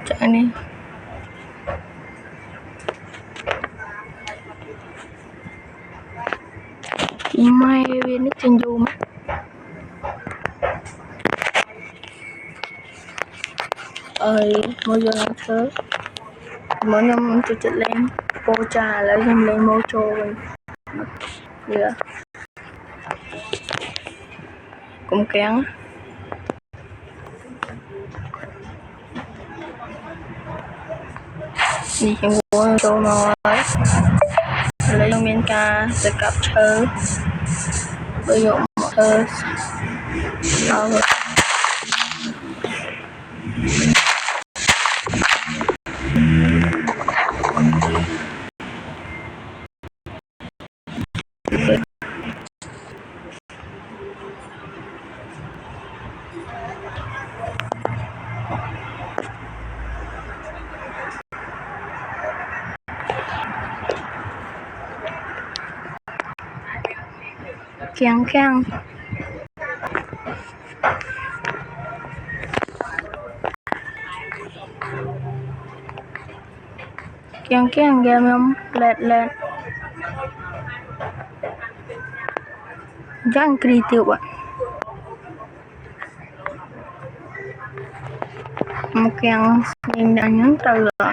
chạy đi mai viên nước trên dù mà ơi bây giờ làm thơ mỗi năm tôi chạy lên cô trà lại thêm lên mô trô giờ cũng kén đi xem cô trô nói lấy trong miền ca từ cặp thơ sử dụng một thơ keng keng keng keng game em lẹt lẹt jangan kreatif pak một yang sering từ rồi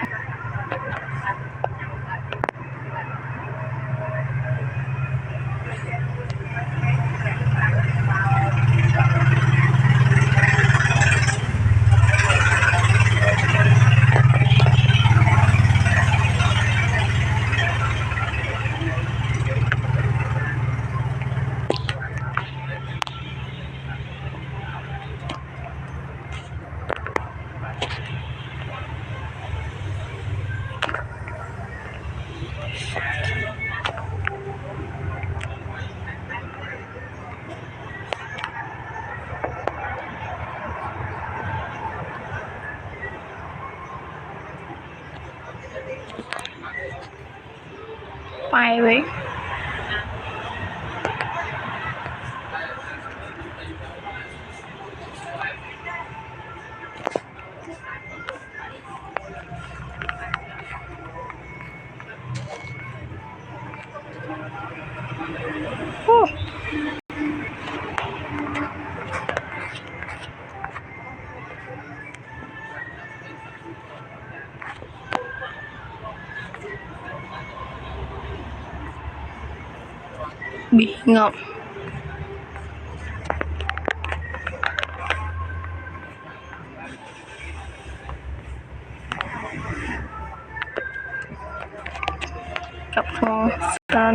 bay vậy bị ngọc cặp con tan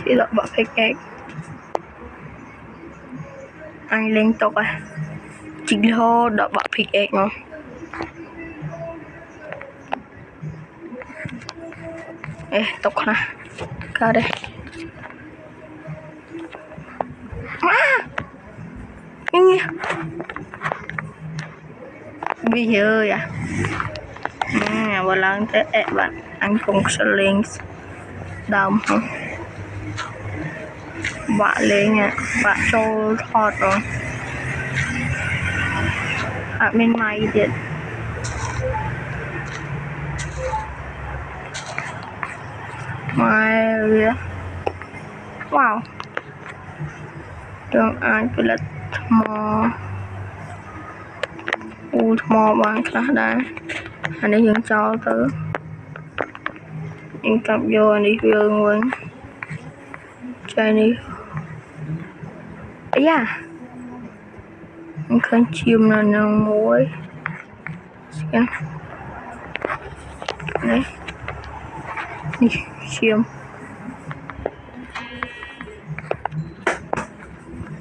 chỉ là bỏ cái kẹt anh liên tục à chính hô đỏ bỏ cái kẹt không ê tục hả cao đây nghe bây giờ à và lần tới bạn anh cùng sẽ lên đồng không bạn lên à bạn trôi thọt rồi ở bên mày điện mày wow đường ai phải là mò bằng cả đây anh ấy dừng cho tới anh cặp vô anh đi vườn vẫn chơi đi ấy à anh khơi chim là nó muối xem đấy đi chim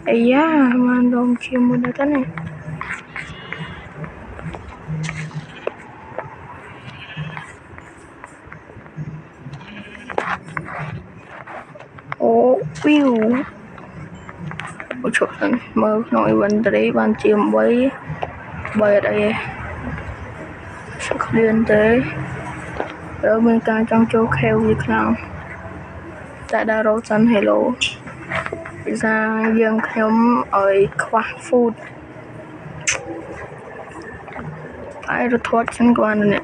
ấy à mà đông chim một cái này ô view một chỗ mơ nói vấn đề ban chim với bởi đây liên tế ở bên cạnh trong chỗ kheo Việt Nam tại Đà Rô Sân Hello ra dương nhóm ở khoa food phải rồi thoát chân qua rồi nè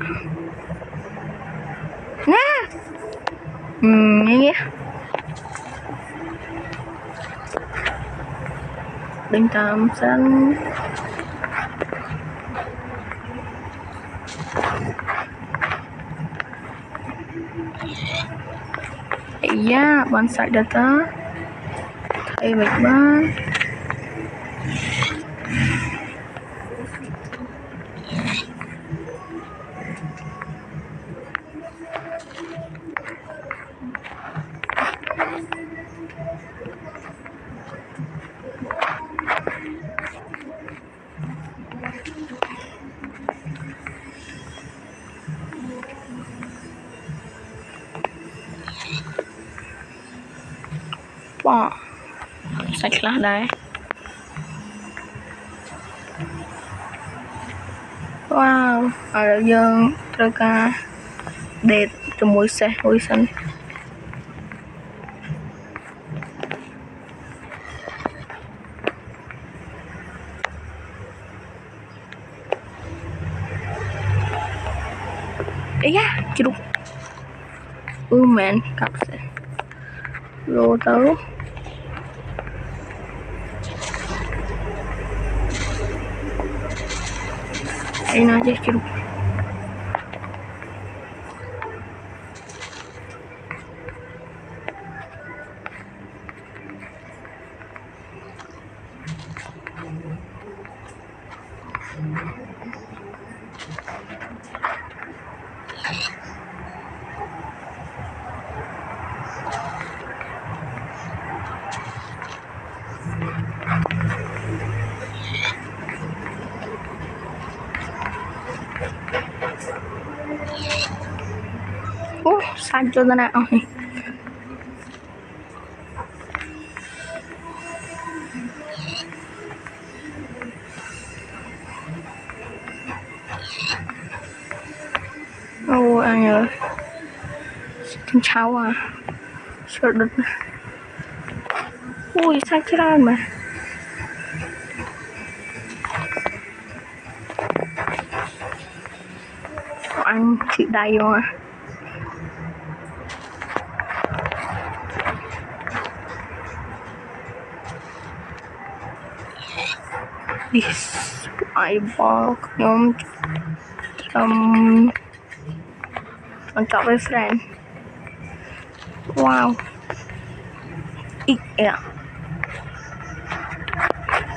nè nghe đinh tam sân iya bạn sạch data thấy mệt quá bỏ sạch là đấy wow ở đây dương trời ca đẹp cho mỗi xe mỗi sân ấy da chưa đúng mẹn cặp xe lô tấu ấy nói chứ chưa đúng sạch cho ta nào ôi anh ơi xin chào à sợ đứt ui sao chứ ra mà anh chị đầy rồi ai bỏ nhóm trong trọ với friend wow ít à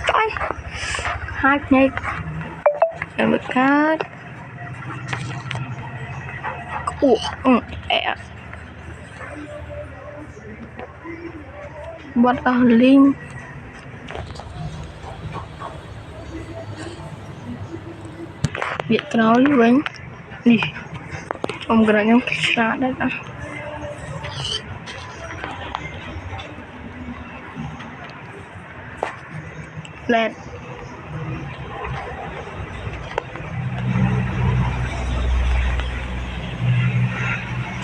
trời hát nhé em bị cát bắt link việc nói với đi trong cái nhóm ra đấy à lên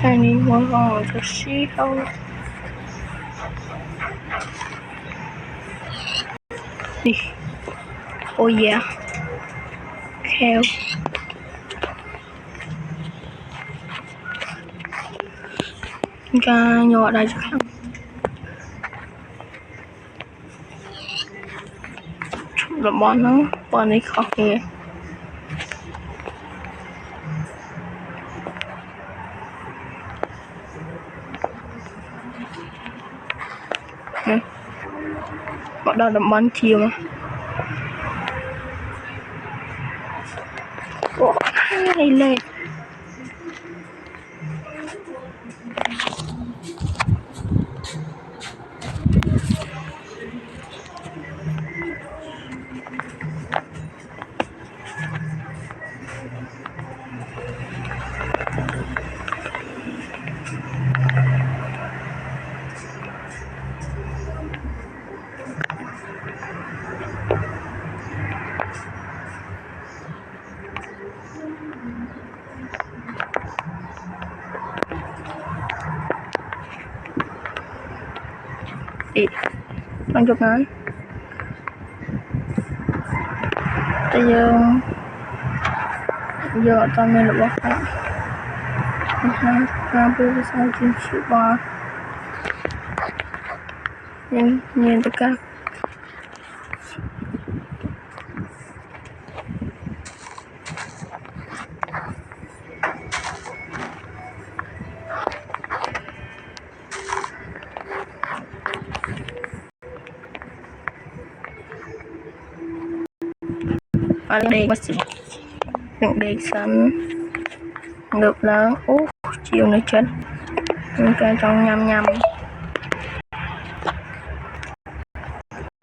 I need one more to see how đi oh yeah heo ca nhỏ đây chắc không là bọn ấy khó nghe Bọn đó đầm bắn chiều mà. Ủa, này lên. Ý, đang chụp nói. Bây giờ toàn mình là bóc lại. Ra bưu sao trên chịu bò. Nhưng nhìn tất cả. Ở đây có sự những đề sẵn ngược lớn chiều nơi chân những cái trong nhằm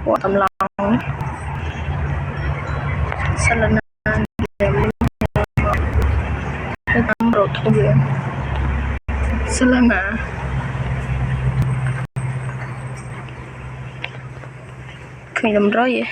của tầm lòng sẽ là để mình cái tầm độ thu viện sẽ là nà khi làm rồi vậy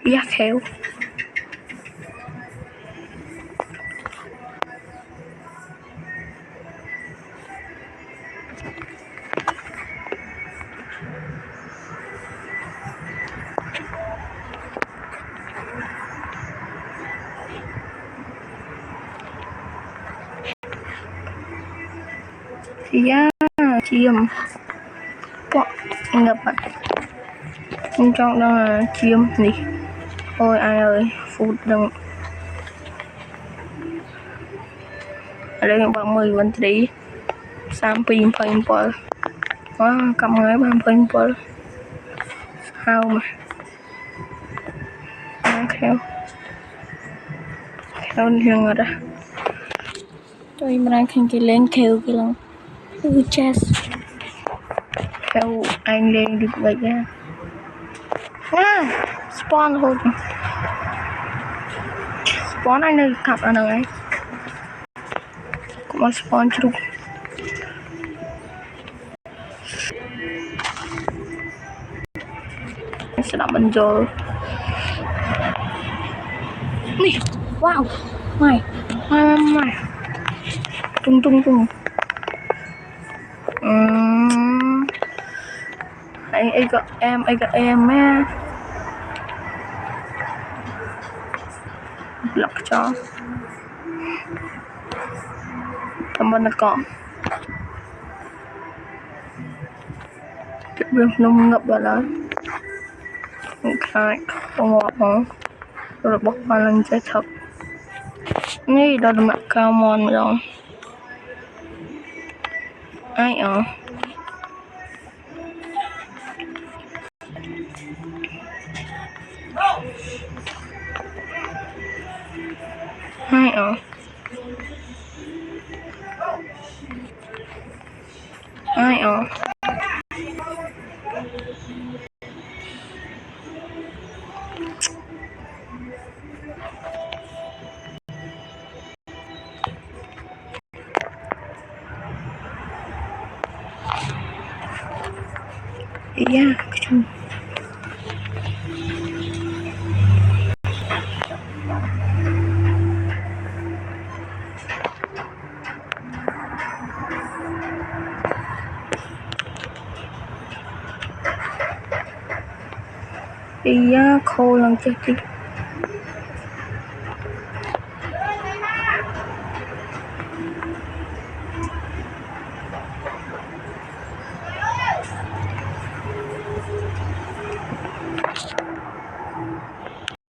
giác khéo giá chiêm quá ngập ạ bên trong đó là chiêm gì ôi ai ơi phút đừng ở đây bằng 10 vấn trí sam pin phim bờ quá cầm ngay bằng phim bờ sao mà khéo hiền rồi đó tôi mà đang khăn cái lên kêu cái lòng chest kêu anh lên được vậy ra spawn thôi spawn anh ơi cặp ở đây cũng có spawn chứ sẽ làm bên rồi nè wow mày tung ai gặp em á lọc cho cảm ơn con việc nông ngập vào đó khai không ngọt hả rồi bóc vào lần trái thật ngay đó là mặt cao mòn rồi ai ở hai ở ai ở yeah khô lần chết đi